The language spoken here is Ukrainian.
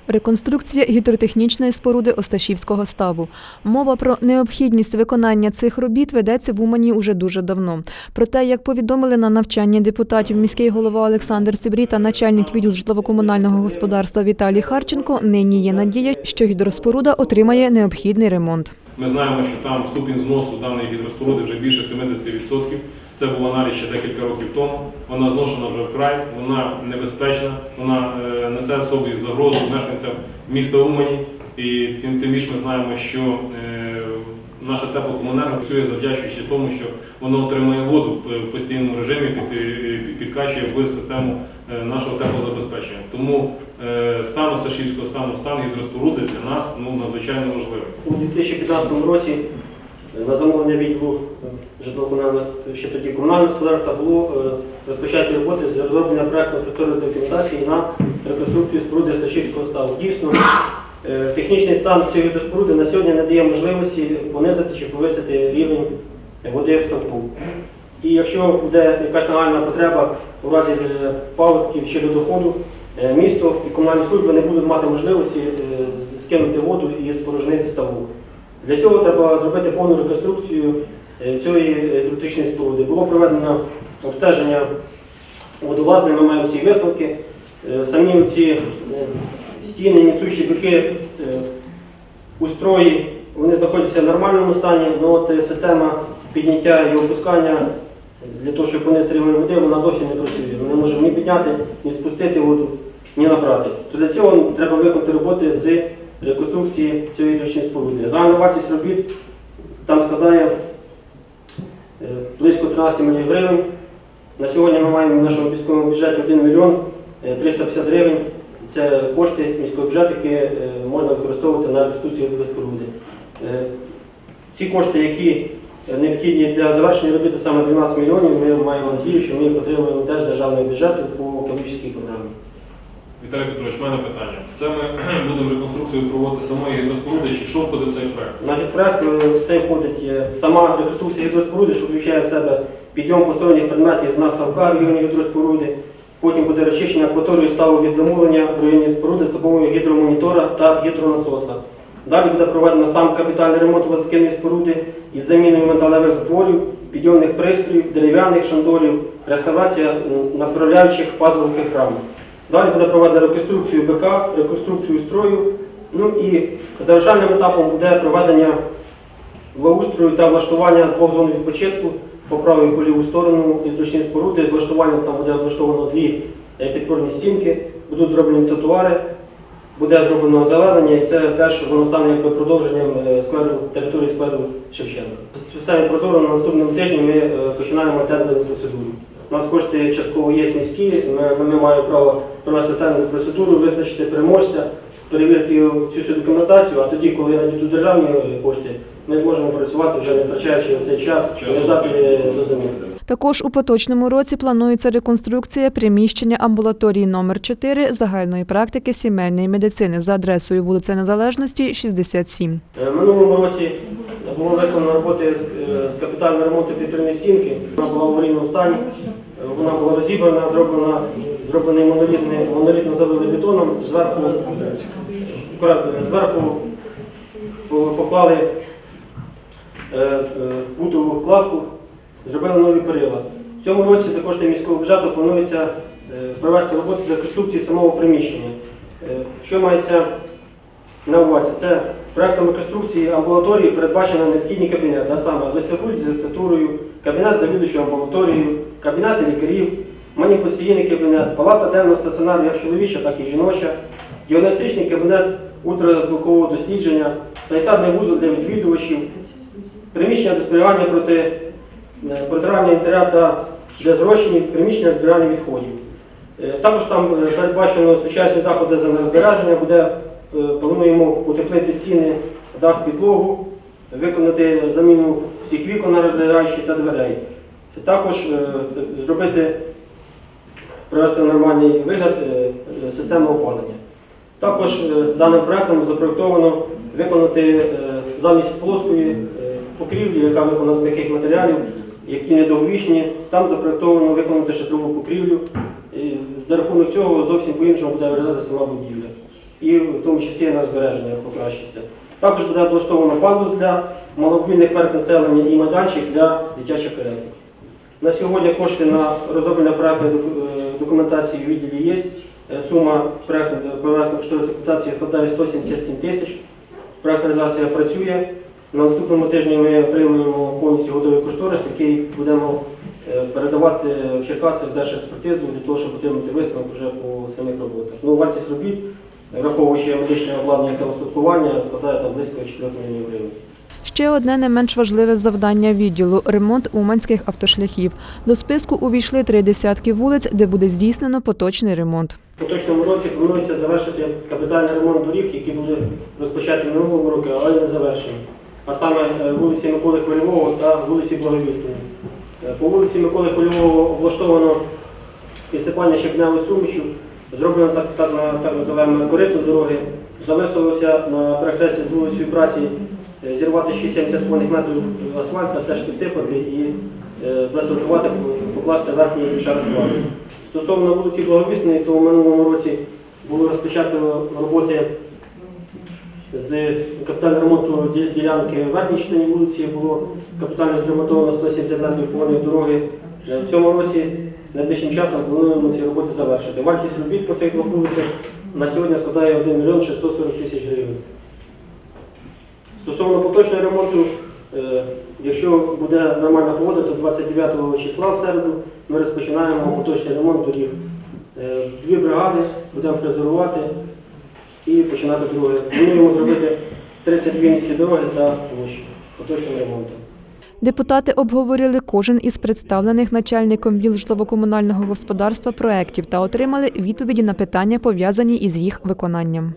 Реконструкція гідротехнічної споруди Осташівського ставу. Мова про необхідність виконання цих робіт ведеться в Умані уже дуже давно. Проте, як повідомили на навчанні депутатів міський голова Олександр Цибрій та начальник відділу житлово-комунального господарства Віталій Харченко, нині є надія, що гідроспоруда отримає необхідний ремонт. Ми знаємо, що там ступінь зносу даної гідроспоруди вже більше 70%. Це був аналіз ще декілька років тому. Вона зношена вже вкрай, вона небезпечна, вона несе в собі загрозу мешканцям міста Умані. І тим більше ми знаємо, що наша теплокомуненерго працює завдячуючи тому, що воно отримує воду в постійному режимі, підкачує в систему нашого теплозабезпечення. Тому стан Осташівського ставу, стан гідроспоруди для нас надзвичайно важливий. У 2015 році на замовлення відділу житлово-комунального, ще тоді комунального господарства, було розпочаті роботи з розроблення проєктно-кошторисної документації на реконструкцію споруди Осташівського ставу. Дійсно, технічний стан цієї гідроспоруди на сьогодні не дає можливості понизити чи повисити рівень води в ставку. І якщо буде якась нагальна потреба у разі паводків чи льодоходу, місто і комунальні служби не будуть мати можливості скинути воду і спорожнити ставок. Для цього треба зробити повну реконструкцію цієї гідротехнічної споруди. Було проведено обстеження водолазне, ми маємо всі висновки. Самі ці стіни, несущі бики, устрої, вони знаходяться в нормальному стані, але система підняття і опускання для того, щоб понести рівень води, вона зовсім не працює. Ми не можемо ні підняти, ні спустити воду, ні набрати. То для цього треба виконати роботи з реконструкції цієї гідротехнічної споруди. Загальна вартість робіт там складає близько 13 мільйонів гривень. На сьогодні ми маємо в нашому міському бюджеті 1 мільйон 350 гривень. Це кошти міського бюджету, які можна використовувати на реконструкцію гідроспоруди. Ці кошти, які необхідні для завершення робіт, саме 12 мільйонів, ми маємо надію, що ми їх отримаємо теж з державного бюджету по екологічній програмі. Віталій Петрович, в мене питання. Це ми будемо реконструкцію проводити самої гідроспоруди, чи що входить в цей проєкт? Значить, проєкт цей входить сама реконструкція гідроспоруди, що включає в себе підйом посторонніх предметів з ставка в районі гідроспоруди, потім буде розчищення акваторії ставу від замулення в районі споруди з допомогою гідромонітора та гідронасоса. Далі буде проведено сам капітальний ремонт водоскинної споруди із заміною металевих затворів, підйомних пристроїв, дерев'яних шандорів, реставрація направляючих пазових рамок. Далі буде проведено реконструкцію БК, реконструкцію строю, і завершальним етапом буде проведення благоустрою та влаштування двох зон відпочинку по праву і по ліву сторону гідротехнічної споруди. З влаштуванням там буде влаштовано дві підпорні стінки, будуть зроблені тротуари, буде зроблено озеленення, і це теж воно стане якби продовженням території скверу Шевченка. В системі Прозоро на наступному тижні ми починаємо тендерну процедуру. У нас кошти частково є міські, ми маємо право провести тендерну процедуру, визначити переможця, перевірити цю всю документацію, а тоді, коли надійдуть державні кошти, ми зможемо працювати, вже не втрачаючи цей час, не ждати до зими. Також у поточному році планується реконструкція приміщення амбулаторії номер 4 загальної практики сімейної медицини за адресою вулиця Незалежності, 67. В минулому році було виконано роботи з капітального ремонту підпірної стінки. Вона була в аварійному стані, вона була розібрана, зроблений монолітно залили бетоном, зверху поклали бутову кладку, зробили нові перила. В цьому році за кошти міського бюджету планується провести роботи з реконструкції самого приміщення. Що мається на увазі? Це проєктом реконструкції амбулаторії передбачено необхідні кабінети, а саме вестибуль з регістратурою, кабінет завідувачого амбулаторією, кабінети лікарів, маніпуляційний кабінет, палата денного стаціонару як чоловіча, так і жіноча, діагностичний кабінет ультразвукового дослідження, санітарний вузол для відвідувачів, приміщення для зберігання протирального інтер'єру та для зрощення, приміщення для зберігання відходів. Також там передбачено сучасні заходи з енергозбереження, плануємо утеплити стіни, дах, підлогу, виконати заміну всіх вікон на радіаторі та дверей. Також провести нормальний вигляд системи опалення. Також даним проєктом запроєктовано виконати замість плоскої покрівлі, яка виконана з м'яких матеріалів, які недовговічні, там запроєктовано виконати шатрову покрівлю. І за рахунок цього зовсім по-іншому буде виглядати сама будівля. і в тому числі на збереження покращиться. Також буде облаштовано пандус для маломобільних верств населення і майданчик для дитячих колясок. На сьогодні кошти на розроблення проектної документації у відділі є. Сума проектно-кошторисної документації складає 177 тисяч. Проектна реалізація працює. На наступному тижні ми отримуємо повністю готовий кошторис, який будемо передавати в Черкаси в держекспертизу для того, щоб отримати висновок вже по самих роботах. Ну, вартість робіт, враховуючи медичне обладнання та устаткування, складає там близько 4 мільйонів гривень. Ще одне не менш важливе завдання відділу – ремонт уманських автошляхів. До списку увійшли 3 десятки вулиць, де буде здійснено поточний ремонт. У поточному році планується завершити капітальний ремонт доріг, які були розпочаті минулого року, але не завершені. А саме вулиці Миколи Хвильового та вулиці Благовісної. По вулиці Миколи Хвильового облаштовано підсипання щебневою сумішю, зроблено так називаємо корито дороги, залишилося на перехресті з вулицею Праці зірвати 670 кубних метрів асфальту, теж підсипати і заасфальтувати, покласти верхній шар асфальту. Стосовно вулиці Благовісної, то в минулому році було розпочато роботи з капітального ремонту ділянки в верхній частині вулиці, було капітально зремонтовано 170 метрів повної дороги. В цьому році найближчим часом плануємо ці роботи завершити. Вартість робіт по цих двох вулицях на сьогодні складає 1 мільйон 640 тисяч гривень. Стосовно поточного ремонту, якщо буде нормальна погода, то 29 числа в середу ми розпочинаємо поточний ремонт доріг. 2 бригади будемо фрезерувати і починати дороги. Плануємо зробити 32 міські дороги та площі поточним ремонтом. Депутати обговорили кожен із представлених начальником відділу житлово-комунального господарства проєктів та отримали відповіді на питання, пов'язані із їх виконанням.